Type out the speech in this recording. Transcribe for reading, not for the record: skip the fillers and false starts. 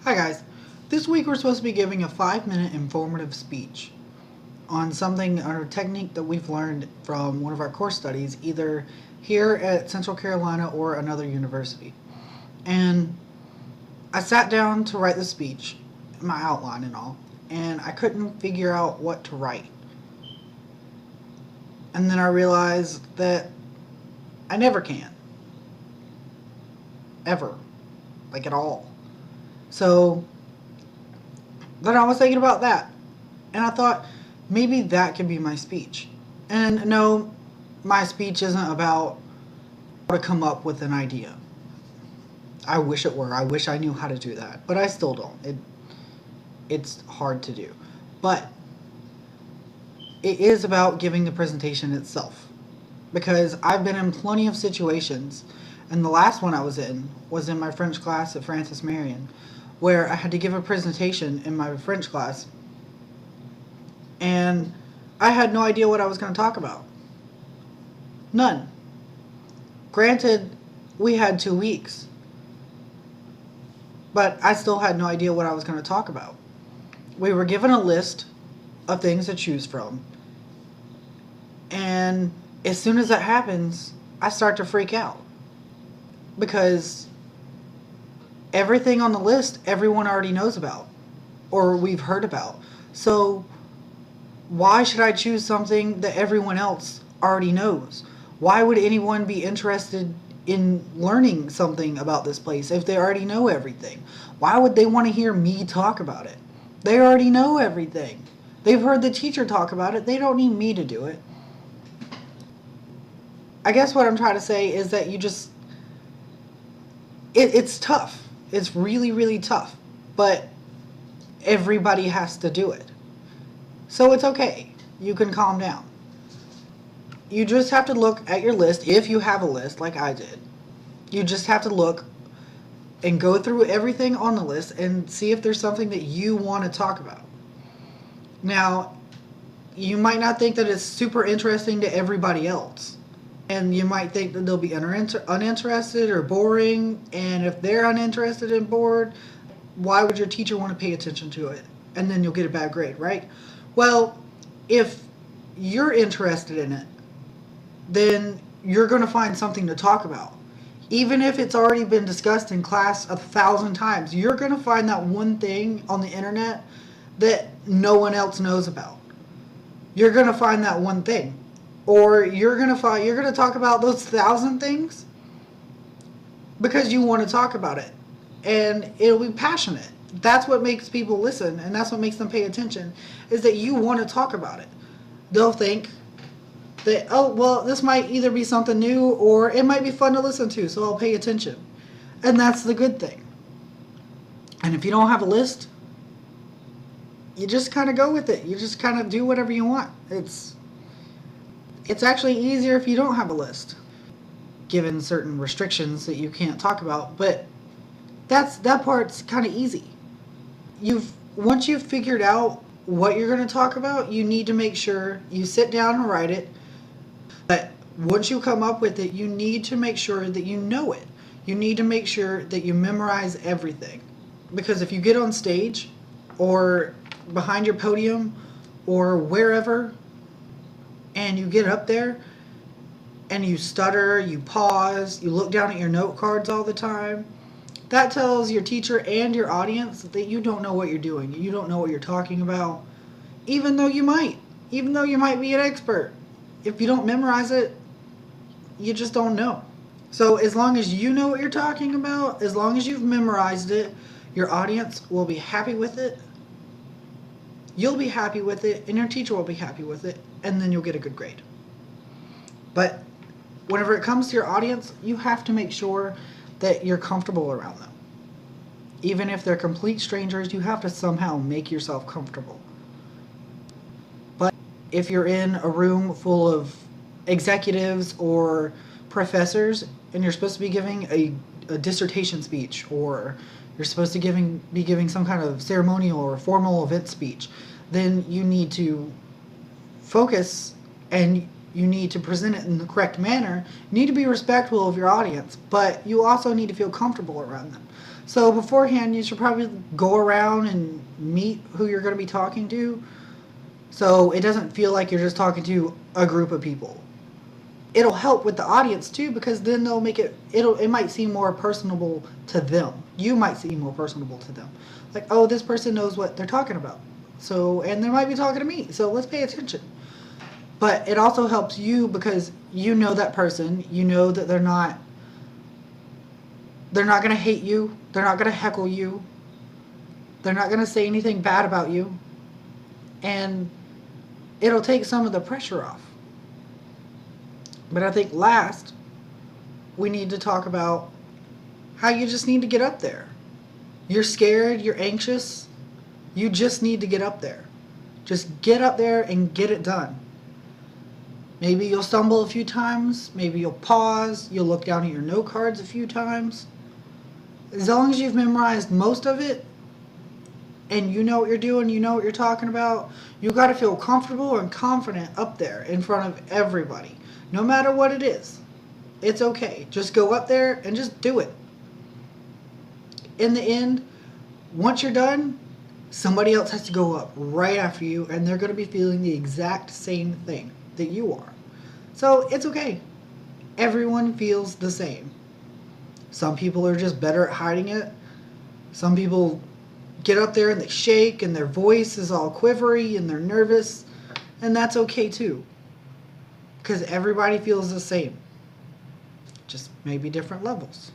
Hi guys. This week we're supposed to be giving a 5-minute informative speech on something or a technique that we've learned from one of our course studies, either here at Central Carolina or another university. And I sat down to write the speech, my outline and all, and I couldn't figure out what to write. And then I realized that I never can. Ever. Like at all. So then I was thinking about that. And I thought maybe that could be my speech. And no, my speech isn't about how to come up with an idea. I wish it were. I wish I knew how to do that. But I still don't. It's hard to do. But it is about giving the presentation itself. Because I've been in plenty of situations, and the last one I was in my French class at Francis Marion, where I had to give a presentation in my French class, and I had no idea what I was going to talk about. None. Granted, we had 2 weeks, but I still had no idea what I was going to talk about. We were given a list of things to choose from, and as soon as that happens, I start to freak out. Because everything on the list, everyone already knows about, or we've heard about. So why should I choose something that everyone else already knows? Why would anyone be interested in learning something about this place if they already know everything? Why would they want to hear me talk about it? They already know everything. They've heard the teacher talk about it. They don't need me to do it. I guess what I'm trying to say is that it's tough. It's really, really tough. But everybody has to do it. So it's okay. You can calm down. You just have to look at your list, if you have a list like I did. You just have to look and go through everything on the list and see if there's something that you want to talk about. Now, you might not think that it's super interesting to everybody else. And you might think that they'll be uninterested or boring. And if they're uninterested and bored, why would your teacher want to pay attention to it? And then you'll get a bad grade, right? Well, if you're interested in it, then you're going to find something to talk about. Even if it's already been discussed in class 1,000 times, you're going to find that one thing on the internet that no one else knows about. You're going to find that one thing. Or you're going to talk about those 1,000 things because you want to talk about it. And it'll be passionate. That's what makes people listen, and that's what makes them pay attention, is that you want to talk about it. They'll think that, oh, well, this might either be something new or it might be fun to listen to, so I'll pay attention. And that's the good thing. And if you don't have a list, you just kind of go with it. You just kind of do whatever you want. It's actually easier if you don't have a list, given certain restrictions that you can't talk about, but that part's kind of easy. Once you've figured out what you're going to talk about, you need to make sure you sit down and write it. But once you come up with it, you need to make sure that you know it. You need to make sure that you memorize everything. Because if you get on stage or behind your podium or wherever, and you get up there and you stutter, you pause, you look down at your note cards all the time, that tells your teacher and your audience that you don't know what you're doing. You don't know what you're talking about, even though you might be an expert. If you don't memorize it, you just don't know. So as long as you know what you're talking about, as long as you've memorized it, your audience will be happy with it. You'll be happy with it, and your teacher will be happy with it, and then you'll get a good grade. But whenever it comes to your audience, you have to make sure that you're comfortable around them. Even if they're complete strangers, you have to somehow make yourself comfortable. But if you're in a room full of executives or professors, and you're supposed to be giving a dissertation speech, or you're supposed to be giving some kind of ceremonial or formal event speech, then you need to focus and you need to present it in the correct manner. You need to be respectful of your audience, but you also need to feel comfortable around them. So beforehand, you should probably go around and meet who you're going to be talking to, so it doesn't feel like you're just talking to a group of people. It'll help with the audience too, because then they'll make it might seem more personable to them. You might seem more personable to them. Like, oh, this person knows what they're talking about. So, and they might be talking to me. So let's pay attention. But it also helps you because you know that person. You know that they're not going to hate you. They're not going to heckle you. They're not going to say anything bad about you. And it'll take some of the pressure off. But I think last, we need to talk about how you just need to get up there. You're scared, you're anxious, you just need to get up there. Just get up there and get it done. Maybe you'll stumble a few times, maybe you'll pause, you'll look down at your note cards a few times. As long as you've memorized most of it, and you know what you're doing, you know what you're talking about, you got to feel comfortable and confident up there in front of everybody. No matter what it is, it's okay. Just go up there and just do it. In the end, once you're done, somebody else has to go up right after you, and they're going to be feeling the exact same thing that you are. So it's okay. Everyone feels the same. Some people are just better at hiding it. Some people get up there and they shake and their voice is all quivery and they're nervous, and that's okay too. Because everybody feels the same. Just maybe different levels.